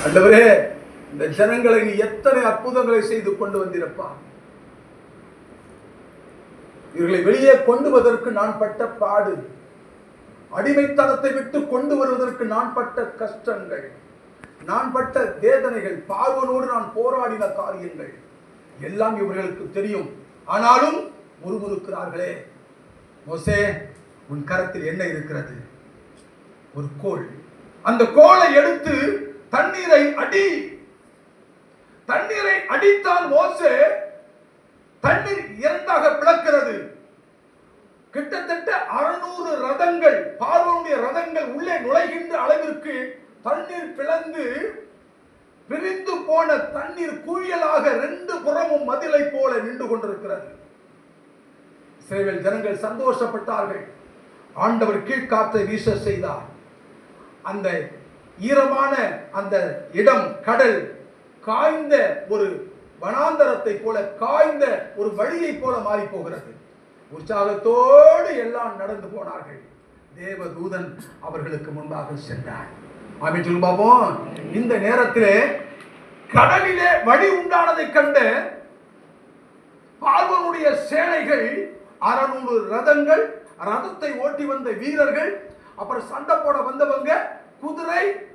ஆண்டவரே, இந்த ஜனங்களை நீ எத்தனை அற்புதங்களை செய்து கொண்டு வந்திருப்பா. இவர்களை வெளியே கொண்டு வருவதற்கு நான் பட்ட பாடு, அடிமைத்தனத்தை விட்டு கொண்டு வருவதற்கு நான் பட்ட கஷ்டங்கள், நான் பட்ட வேதனைகள், பார்வனோடு நான் போராடின காரியங்கள் எல்லாம் இவர்களுக்கு தெரியும். ஆனாலும் முறுமுறுக்கிறார்களே. மோசே, உன் கரத்தில் என்ன இருக்கிறது? ஒரு கோல். அந்த கோலை எடுத்து தண்ணீரை அடி. தண்ணீரை அடித்தான் மோசே. தண்ணீர் இரண்டாக பிளக்கிறது. கிட்டத்தட்ட 600 ரதங்கள், பார்வோனுடைய ரதங்கள் உள்ளே நுழைகின்ற அளவிற்கு தண்ணீர் பிளந்து பிரிந்து போன தண்ணீர் குவியலாக 2 புறமும் மதிலை போல நின்று கொண்டிருக்கிறது. இஸ்ரவேல் ஜனங்கள் சந்தோஷப்பட்டார்கள். ஆண்டவர் கீழ்காற்றை வீச செய்தார். அந்த ஈரமான அந்த இடம், கடல் காய்ந்த ஒரு வனாந்தரத்தை போல, காய்ந்த ஒரு வழியை போல மாறி போகிறது. உற்சாகத்தோடு எல்லாம் நடந்து போனார்கள். தேவதூதன் அவர்களுக்கு முன்பாக சென்றார். ஆமென் சொல்லு பாப்போம். இந்த நேரத்திலே கடலிலே வழி உண்டானதை கண்ட பார்வோனுடைய சேனைகள், 600 ரதங்கள், ரதத்தை ஓட்டி வந்த வீரர்கள், அப்புறம் சண்டை போட வந்தவங்க,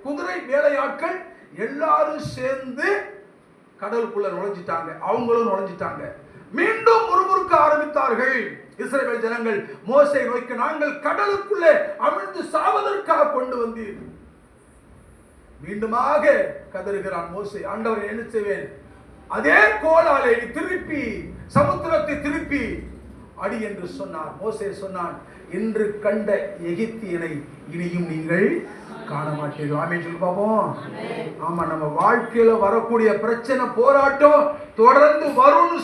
குதிரை வேலையாட்கள் எல்லாரும் சேர்ந்து கடலுக்குள்ள நுழைஞ்சிட்டாங்க. அவங்களும் நுழைஞ்சிட்டாங்க. மீண்டும் முறுமுறுக்க ஆரம்பித்தார்கள். இஸ்ரவேல் ஜனங்கள் மோசே நோக்கி, நாங்கள் கடலுக்குள்ளே அமிழ்ந்து சாவதற்காக கொண்டு வந்தீர். மீண்டுமாக கதறுகிறான் மோசே. ஆண்டவர், என்ன செய்வேன்? அதே கோலாலே திருப்பி சமுத்திரத்தை திருப்பி அடி என்று சொன்னார். மோசே சொன்னான், இன்று கண்ட எகிப்தியனை இனியும் நீங்கள் காண மாட்டீர்கள். ஆமென் சொல்லு பாப்போம். ஆமா, நம்ம வாழ்க்கையில வரக்கூடிய பிரச்சனை, போராட்டம் தொடர்ந்து வரும்.